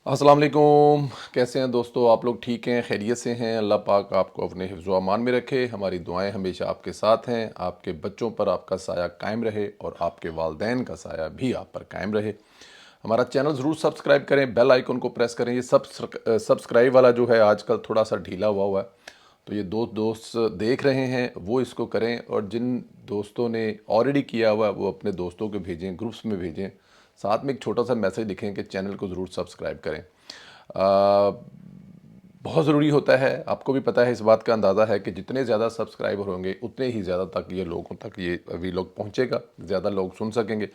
अस्सलाम वालेकुम। कैसे हैं दोस्तों? आप लोग ठीक हैं, खैरियत से हैं? अल्लाह पाक आपको अपने हिफ्ज़ व अमान में रखे। हमारी दुआएं हमेशा आपके साथ हैं। आपके बच्चों पर आपका साया कायम रहे और आपके वालदैन का साया भी आप पर कायम रहे। हमारा चैनल ज़रूर सब्सक्राइब करें, बेल आइकन को प्रेस करें। ये सब्सक्राइब वाला जो है आजकल थोड़ा सा ढीला हुआ है, तो ये दोस्त देख रहे हैं वो इसको करें, और जिन दोस्तों ने ऑलरेडी किया हुआ है वो अपने दोस्तों को भेजें, ग्रुप्स में भेजें। साथ में एक छोटा सा मैसेज लिखें कि चैनल को ज़रूर सब्सक्राइब करें। बहुत ज़रूरी होता है। आपको भी पता है, इस बात का अंदाज़ा है कि जितने ज़्यादा सब्सक्राइबर होंगे उतने ही ज़्यादा तक ये लोगों तक ये वीलॉग पहुंचेगा, ज़्यादा लोग सुन सकेंगे,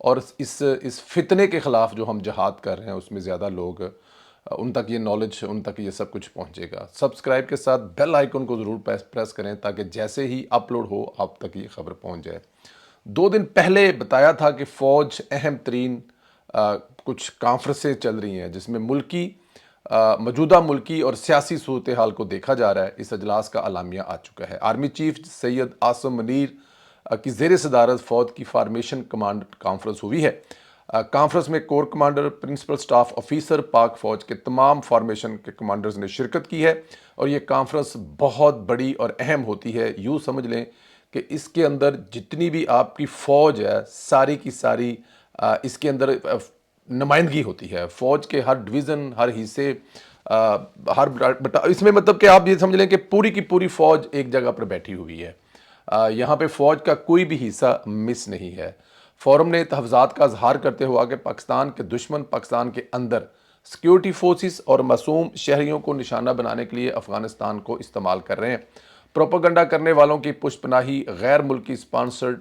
और इस फितने के ख़िलाफ़ जो हम जहाद कर रहे हैं उसमें ज़्यादा लोग उन तक ये नॉलेज, उन तक ये सब कुछ पहुंचेगा। सब्सक्राइब के साथ बेल आइकन को ज़रूर प्रेस करें ताकि जैसे ही अपलोड हो आप तक ये खबर पहुंच जाए। 2 दिन पहले बताया था कि फ़ौज अहम तरीन कुछ कॉन्फ्रेंसें चल रही हैं जिसमें मौजूदा मुल्की और सियासी सूरत हाल को देखा जा रहा है। इस अजलास का अलामिया आ चुका है। आर्मी चीफ सैयद आसम मुनीर की ज़ेर सदारत फ़ौज की फार्मेशन कमांड कॉन्फ्रेंस हुई है। कॉन्फ्रेंस में core commander, principal staff officer, Pak फ़ौज के तमाम फार्मेशन के कमांडर्स ने शिरकत की है, और ये कॉन्फ्रेंस बहुत बड़ी और अहम होती है। यूँ समझ लें कि इसके अंदर जितनी भी आपकी फ़ौज है सारी की सारी इसके अंदर नुमाइंदगी होती है। फ़ौज के हर डिवीज़न, हर हिस्से, इसमें मतलब कि आप ये समझ लें कि पूरी की पूरी फ़ौज एक जगह पर बैठी हुई है। यहाँ पे फ़ौज का कोई भी हिस्सा मिस नहीं है। फोरम ने तहफ़्ज़ात का इजहार करते हुआ कि पाकिस्तान के दुश्मन पाकिस्तान के अंदर सिक्योरिटी फोर्सेस और मासूम शहरियों को निशाना बनाने के लिए अफ़गानिस्तान को इस्तेमाल कर रहे हैं। प्रोपेगेंडा करने वालों की पुष्पनाही गैर मुल्की स्पॉन्सर्ड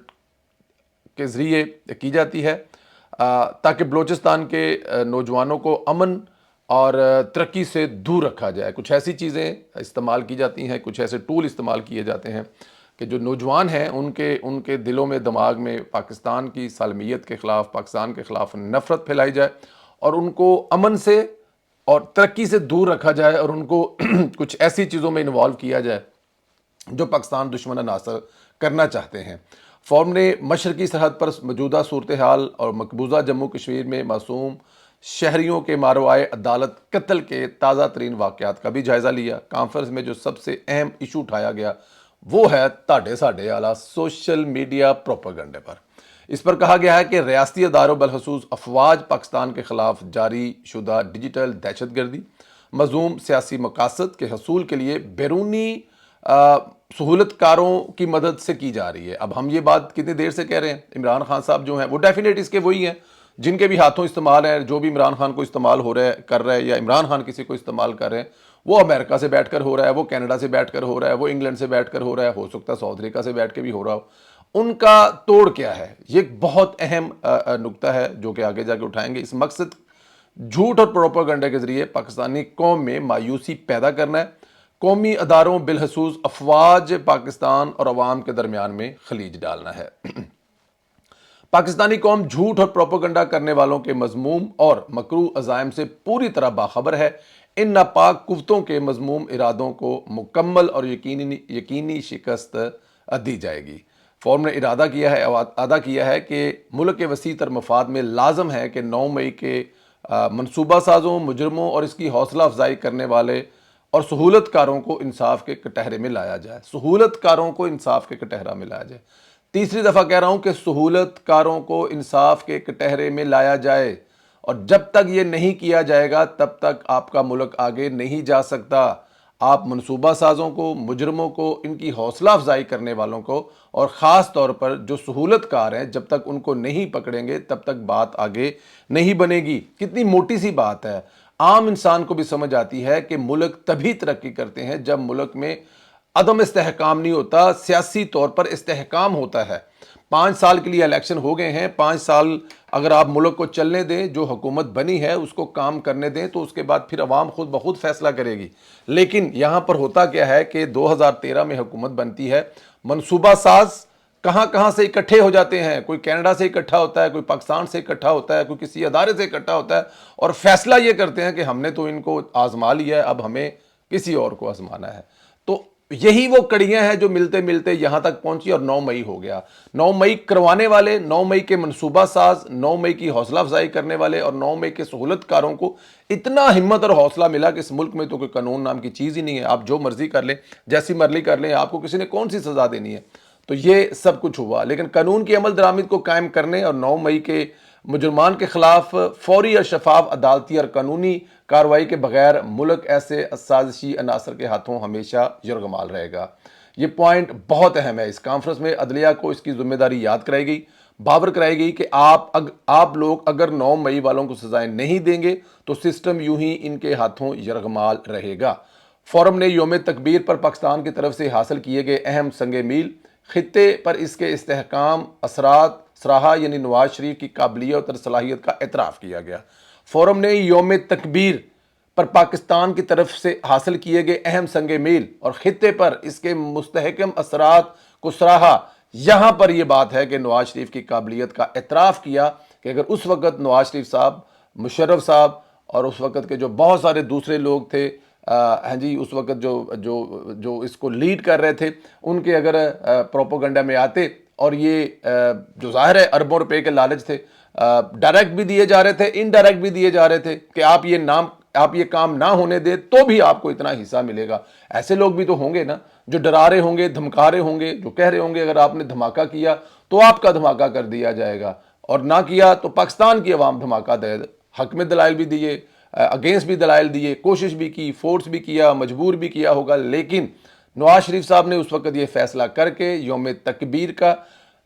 के ज़रिए की जाती है ताकि बलूचिस्तान के नौजवानों को अमन और तरक्की से दूर रखा जाए। कुछ ऐसी चीज़ें इस्तेमाल की जाती हैं, कुछ ऐसे टूल इस्तेमाल किए जाते हैं कि जो नौजवान हैं उनके दिलों में, दिमाग में पाकिस्तान की सालमियत के ख़िलाफ़, पाकिस्तान के ख़िलाफ़ नफ़रत फैलाई जाए और उनको अमन से और तरक्की से दूर रखा जाए, और उनको कुछ ऐसी चीज़ों में इन्वॉल्व किया जाए जो पाकिस्तान दुश्मन नासर करना चाहते हैं। फोरम ने मशरकी सरहद पर मौजूदा सूरत हाल और मकबूजा जम्मू कश्मीर में मासूम शहरियों के मारवाए अदालत कत्ल के ताज़ा तरीन वाक़यात का भी जायज़ा लिया। कॉन्फ्रेंस में जो सबसे अहम इशू उठाया गया वो है ताड़े साढ़े आला सोशल मीडिया प्रोपेगेंडे पर। इस पर कहा गया है कि रियासती अदारों बलखसूस अफवाज पाकिस्तान के ख़िलाफ़ जारी शुदा डिजिटल दहशत गर्दी मज़मूम सियासी मकासद के हसूल के लिए बैरूनी सहूलतकारों की मदद से की जा रही है। अब हम ये बात कितनी देर से कह रहे हैं, इमरान खान साहब जो हैं वो डेफिनेट इसके वही हैं जिनके भी हाथों इस्तेमाल है। जो भी इमरान खान को इस्तेमाल हो रहा है, कर रहा है, या इमरान खान किसी को इस्तेमाल कर रहे हैं, वो अमेरिका से बैठकर हो रहा है, वो कनाडा से बैठकर हो रहा है, वो इंग्लैंड से बैठकर हो रहा है, हो सकता है साउथ अफ्रीका से बैठ के भी हो रहा हो। उनका तोड़ क्या है, ये बहुत अहम नुक्ता है जो कि आगे जाके उठाएंगे। इस मकसद झूठ और प्रोपेगेंडा के जरिए पाकिस्तानी कौम में मायूसी पैदा करना है, कौमी अदारों बिलखसूस अफवाज पाकिस्तान और अवाम के दरमियान में खलीज डालना है। पाकिस्तानी कौम झूठ और प्रोपेगेंडा करने वालों के मजमूम और मकरू अजायम से पूरी तरह बाखबर है। इन नापाक कुफ्तों के मजमूम इरादों को मुकम्मल और यकीनी शिकस्त दी जाएगी। फोरम ने अदा किया है कि मुल्क के वसी तर मफाद में लाजम है कि 9 मई के मनसूबा साजों, मुजरमों और इसकी हौसला अफजाई करने वाले और सहूलतकारों को इंसाफ के कटहरे में लाया जाए। सहूलतकारों को इंसाफ के कटहरा में लाया जाए। तीसरी दफ़ा कह रहा हूं कि सहूलतकारों को इंसाफ के कटहरे में लाया जाए, और जब तक ये नहीं किया जाएगा तब तक आपका मुल्क आगे नहीं जा सकता। आप मनसूबा साजों को, मुजरमों को, इनकी हौसला अफजाई करने वालों को, और ख़ास तौर पर जो सहूलतकार हैं, जब तक उनको नहीं पकड़ेंगे तब तक बात आगे नहीं बनेगी। कितनी मोटी सी बात है, आम इंसान को भी समझ आती है कि मुल्क तभी तरक्की करते हैं जब मुल्क में अदम इस्तेहकाम नहीं होता, सियासी तौर पर इस्तेहकाम होता है। 5 साल के लिए इलेक्शन हो गए हैं, 5 साल अगर आप मुल्क को चलने दें, जो हुकूमत बनी है उसको काम करने दें, तो उसके बाद फिर अवाम खुद ब खुद फैसला करेगी। लेकिन यहाँ पर होता क्या है कि 2013 में हुकूमत बनती है, मनसूबा साज कहाँ से इकट्ठे हो जाते हैं। कोई कनाडा से इकट्ठा होता है, कोई पाकिस्तान से इकट्ठा होता है, कोई किसी अदारे से इकट्ठा होता है, और फैसला ये करते हैं कि हमने तो इनको आजमा लिया है, अब हमें किसी और को आजमाना है। तो यही वो कड़ियां हैं जो मिलते मिलते यहां तक पहुंची और 9 मई हो गया। 9 मई करवाने वाले, 9 मई के मंसूबा साज, 9 मई की हौसला अफजाई करने वाले और 9 मई के सहूलतकारों को इतना हिम्मत और हौसला मिला कि इस मुल्क में तो कोई कानून नाम की चीज़ ही नहीं है, आप जो मर्जी कर लें, जैसी मर्जी कर लें, आपको किसी ने कौन सी सज़ा देनी है। तो ये सब कुछ हुआ, लेकिन कानून की अमल दरामद को कायम करने और 9 मई के मुजरमान के खिलाफ फौरी और शफाफ अदालती और कानूनी कार्रवाई के बगैर मुल्क ऐसे साजिशी अनासर के हाथों हमेशा यरगमाल रहेगा। ये पॉइंट बहुत अहम है। इस कॉन्फ्रेंस में अदलिया को इसकी जिम्मेदारी याद कराई गई, बावर कराई गई कि आप लोग अगर 9 मई वालों को सजाएं नहीं देंगे तो सिस्टम यूं ही इनके हाथों यरगमाल रहेगा। फोरम ने योम तकबीर पर पाकिस्तान की तरफ से हासिल किए गए अहम संगे मील, खित्ते पर इसके इस्तेहकाम असरात सराहा, यानी नवाज शरीफ की काबिलियत और सलाहियत का एतराफ़ किया गया। फोरम ने योम तकबीर पर पाकिस्तान की तरफ से हासिल किए गए अहम संगे मील और खित्ते पर इसके मुस्तहकम असरात को सराहा। यहाँ पर यह बात है कि नवाज शरीफ की काबिलियत का एतराफ़ किया कि अगर उस वक़्त नवाज शरीफ साहब, मुशर्रफ साहब और उस वक़्त के जो बहुत सारे दूसरे लोग थे, हाँ जी, उस वक़्त जो जो जो इसको लीड कर रहे थे, उनके अगर प्रोपोगंडा में आते और ये जो ज़ाहिर है अरबों रुपए के लालच थे, डायरेक्ट भी दिए जा रहे थे, इनडायरेक्ट भी दिए जा रहे थे कि आप ये काम ना होने दे तो भी आपको इतना हिस्सा मिलेगा। ऐसे लोग भी तो होंगे ना जो डरा रहे होंगे, धमका रहे होंगे, जो कह रहे होंगे अगर आपने धमाका किया तो आपका धमाका कर दिया जाएगा और ना किया तो पाकिस्तान की अवाम धमाका दे। हक में दलाइल भी दिए, अगेंस्ट भी दलाइल दिए, कोशिश भी की, फोर्स भी किया, मजबूर भी किया होगा, लेकिन नवाज शरीफ साहब ने उस वक्त ये फैसला करके योम तकबीर का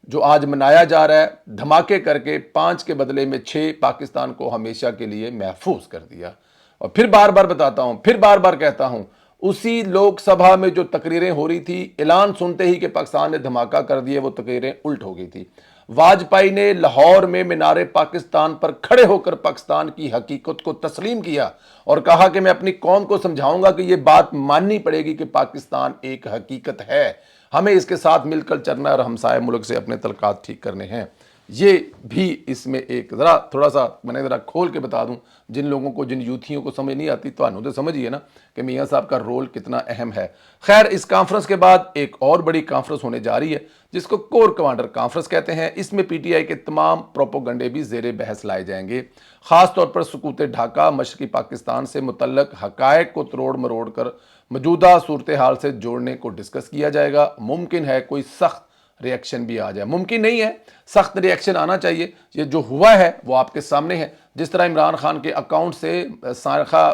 जो आज मनाया जा रहा है, धमाके करके 5 के बदले में 6 पाकिस्तान को हमेशा के लिए महफूज कर दिया। और फिर बार बार बताता हूं, फिर बार बार कहता हूं, उसी लोकसभा में जो तकरीरें हो रही थी, ऐलान सुनते ही कि पाकिस्तान ने धमाका कर दिए, वो तकरीरें उल्ट हो गई थी। वाजपेयी ने लाहौर में मीनारे पाकिस्तान पर खड़े होकर पाकिस्तान की हकीकत को तस्लीम किया और कहा कि मैं अपनी कौम को समझाऊंगा कि यह बात माननी पड़ेगी कि पाकिस्तान एक हकीकत है, हमें इसके साथ मिलकर चलना और हमसाय मुल्क से अपने तल्कात ठीक करने हैं। ये भी इसमें एक ज़रा थोड़ा सा मैंने ज़रा खोल के बता दूं, जिन लोगों को, जिन यूथियों को समझ नहीं आती, तो तो समझिए ना कि मियाँ साहब का रोल कितना अहम है। खैर, इस कॉन्फ्रेंस के बाद एक और बड़ी कॉन्फ्रेंस होने जा रही है जिसको कोर कमांडर कॉन्फ्रेंस कहते हैं। इसमें पीटीआई के तमाम प्रोपोगंडे भी ज़ेरे बहस लाए जाएंगे। ख़ास तौर पर सकूत ढाका, मशरक़ी पाकिस्तान से मुतल्लक हक़ाइक़ को तरोड़ मरोड़ कर मौजूदा सूरत हाल से जोड़ने को डिस्कस किया जाएगा। मुमकिन है कोई सख्त रिएक्शन भी आ जाए, मुमकिन नहीं है, सख्त रिएक्शन आना चाहिए। ये जो हुआ है वो आपके सामने है। जिस तरह इमरान खान के अकाउंट से सारखा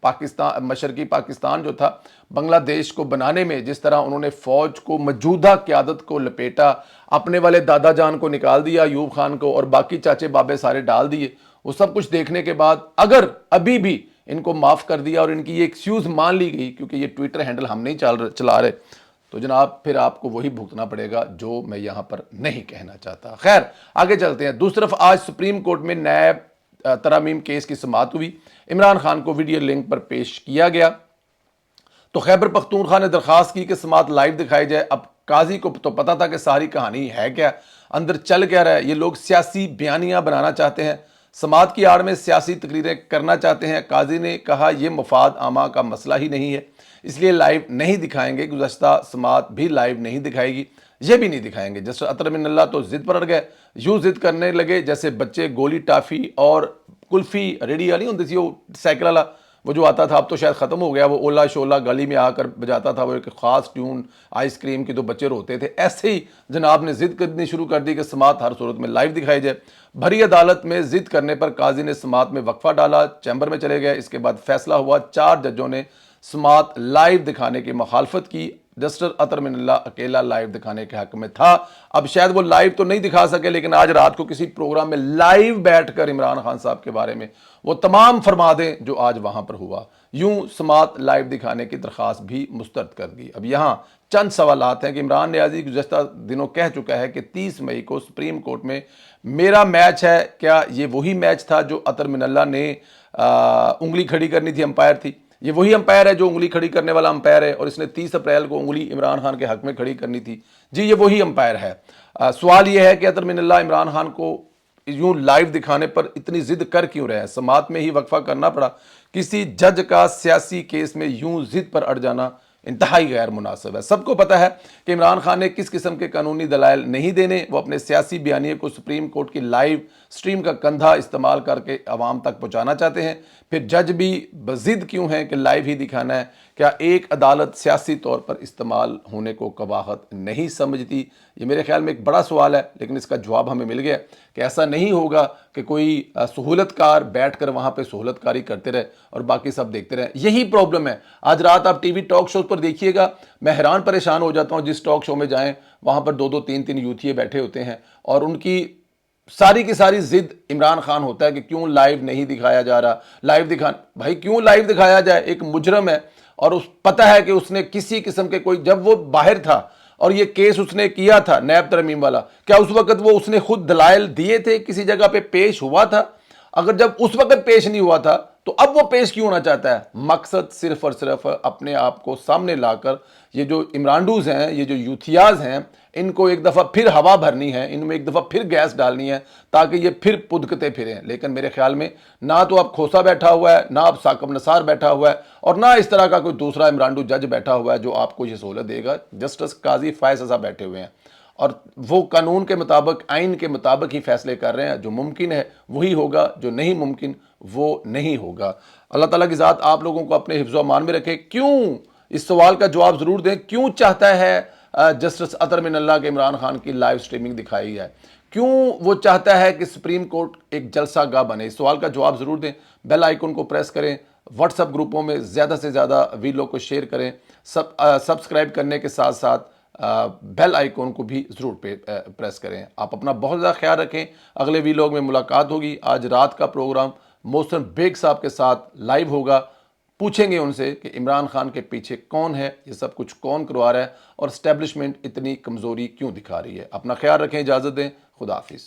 पाकिस्तान, मशरकी पाकिस्तान जो था, बांग्लादेश को बनाने में जिस तरह उन्होंने फ़ौज को, मौजूदा क़यादत को लपेटा, अपने वाले दादा जान को निकाल दिया, अयूब खान को, और बाकी चाचे बाबे सारे डाल दिए, वो सब कुछ देखने के बाद अगर अभी भी इनको माफ़ कर दिया और इनकी ये एक्सक्यूज़ मान ली गई क्योंकि ये ट्विटर हैंडल हम नहीं चला रहे, तो जनाब फिर आपको वही भुगतना पड़ेगा जो मैं यहां पर नहीं कहना चाहता। खैर, आगे चलते हैं। दूसरी तरफ आज सुप्रीम कोर्ट में नायब तरमीम केस की समाअत हुई। इमरान खान को वीडियो लिंक पर पेश किया गया तो खैबर पख्तूनख्वा ने दरख्वास्त की कि समाअत लाइव दिखाई जाए। अब काजी को तो पता था कि सारी कहानी है क्या, अंदर चल क्या रहा है। ये लोग सियासी बयानियां बनाना चाहते हैं, समाअत की आड़ में सियासी तकरीरें करना चाहते हैं। काजी ने कहा यह मफाद आमा का मसला ही नहीं है, इसलिए लाइव नहीं दिखाएंगे। गुज़श्ता समाअत भी लाइव नहीं दिखाएगी, ये भी नहीं दिखाएंगे। जस्टिस अतर मिनल्ला तो जिद पर अड़ गए, यूँ जिद करने लगे जैसे बच्चे गोली टाफ़ी और कुल्फ़ी रेडी वाली होती थी, वो साइकिल वाला वो जो आता था, अब तो शायद ख़त्म हो गया, वो ओला शोला गली में आकर बजाता था, वो एक ख़ास ट्यून आइसक्रीम की, तो बच्चे रोते थे। ऐसे ही जनाब ने जिद करनी शुरू कर दी कि समाअत हर सूरत में लाइव दिखाई जाए। भरी अदालत में जिद करने पर काजी ने समाअत में वक्फा डाला, चैम्बर में चले गए। इसके बाद फैसला हुआ। 4 जजों ने समाअत लाइव दिखाने की मुखालफत की। जस्टिस अतर मिनल्ला अकेला लाइव दिखाने के हक में था। अब शायद वो लाइव तो नहीं दिखा सके, लेकिन आज रात को किसी प्रोग्राम में लाइव बैठकर इमरान खान साहब के बारे में वो तमाम फरमा दें जो आज वहां पर हुआ। यूं समाअत लाइव दिखाने की दरख्वास्त भी मुस्तरद कर दी। अब यहाँ चंद सवालात हैं कि इमरान न्याजी गुज़श्ता दिनों कह चुका है कि 30 मई को सुप्रीम कोर्ट में मेरा मैच है। क्या ये वही मैच था जो अतर मिनल्ला ने उंगली खड़ी करनी थी, अंपायर थी? ये वही अंपायर है जो उंगली खड़ी करने वाला अंपायर है और इसने 30 अप्रैल को उंगली इमरान खान के हक में खड़ी करनी थी। जी, ये वही अंपायर है। सवाल ये है कि अतर मिनल्ला इमरान खान को यूं लाइव दिखाने पर इतनी जिद कर क्यों रहे हैं? समाअत में ही वक्फा करना पड़ा। किसी जज का सियासी केस में यूं जिद पर अड़ जाना انتہائی غیر مناسب ہے۔ سب کو پتہ ہے کہ عمران خان نے کس قسم کے قانونی دلائل نہیں دینے، وہ اپنے سیاسی بیانیے کو سپریم کورٹ کی لائیو سٹریم کا کندھا استعمال کر کے عوام تک پہنچانا چاہتے ہیں۔ پھر جج بھی بضد کیوں ہیں کہ لائیو ہی دکھانا ہے؟ کیا ایک عدالت سیاسی طور پر استعمال ہونے کو قباحت نہیں سمجھتی؟ یہ میرے خیال میں ایک بڑا سوال ہے، لیکن اس کا جواب ہمیں مل گیا کہ ایسا نہیں ہوگا کہ کوئی سہولت کار بیٹھ کر وہاں پہ سہولت کاری کرتے رہے اور باقی سب دیکھتے رہے۔ یہی پرابلم ہے۔ آج رات آپ ٹی وی ٹاک شوز پر دیکھیے گا، میں حیران پریشان ہو جاتا ہوں، جس ٹاک شو میں جائیں وہاں پر 2-2 3 یوتھیے بیٹھے ہوتے ہیں اور ان کی ساری کی ساری ضد عمران خان ہوتا ہے کہ کیوں لائیو نہیں دکھایا جا رہا، لائیو دکھانا۔ بھائی کیوں لائیو دکھایا جائے؟ ایک مجرم ہے اور پتہ ہے کہ اس نے کسی قسم کے کوئی، جب وہ باہر تھا اور یہ کیس اس نے کیا تھا نیب ترمیم والا، کیا اس وقت وہ اس نے خود دلائل دیے تھے، کسی جگہ پہ پیش ہوا تھا؟ اگر جب اس وقت پیش نہیں ہوا تھا تو اب وہ پیش کیوں ہونا چاہتا ہے؟ مقصد صرف اور صرف اپنے آپ کو سامنے لا کر یہ جو عمرانڈوز ہیں، یہ جو یوتھیاز ہیں، ان کو ایک دفعہ پھر ہوا بھرنی ہے، ان میں ایک دفعہ پھر گیس ڈالنی ہے تاکہ یہ پھر پدکتے پھریں۔ لیکن میرے خیال میں نہ تو اب کھوسا بیٹھا ہوا ہے، نہ اب ثاقب نثار بیٹھا ہوا ہے، اور نہ اس طرح کا کوئی دوسرا عمرانڈو جج بیٹھا ہوا ہے جو آپ کو یہ سہولت دے گا۔ جسٹس قاضی فائز رضا بیٹھے ہوئے ہیں اور وہ قانون کے مطابق، آئین کے مطابق ہی فیصلے کر رہے ہیں۔ جو ممکن ہے وہی ہوگا، جو نہیں ممکن وہ نہیں ہوگا۔ اللہ تعالیٰ کی ذات آپ لوگوں کو اپنے حفظ و امان میں رکھے۔ کیوں، اس سوال کا جواب ضرور دیں، کیوں چاہتا ہے جسٹس اطہر من اللہ کے عمران خان کی لائیو سٹریمنگ دکھائی جائے؟ کیوں وہ چاہتا ہے کہ سپریم کورٹ ایک جلسہ گاہ بنے؟ اس سوال کا جواب ضرور دیں۔ بیل آئیکن کو پریس کریں، واٹس ایپ گروپوں میں زیادہ سے زیادہ ویڈیو کو شیئر کریں، سبسکرائب کرنے کے ساتھ ساتھ بیل آئیکن کو بھی ضرور پریس کریں۔ آپ اپنا بہت زیادہ خیال رکھیں۔ اگلے ویلوگ میں ملاقات ہوگی۔ آج رات کا پروگرام محسن بیگ صاحب کے ساتھ لائیو ہوگا۔ پوچھیں گے ان سے کہ عمران خان کے پیچھے کون ہے، یہ سب کچھ کون کروا رہا ہے، اور اسٹیبلشمنٹ اتنی کمزوری کیوں دکھا رہی ہے۔ اپنا خیال رکھیں، اجازت دیں، خدا حافظ۔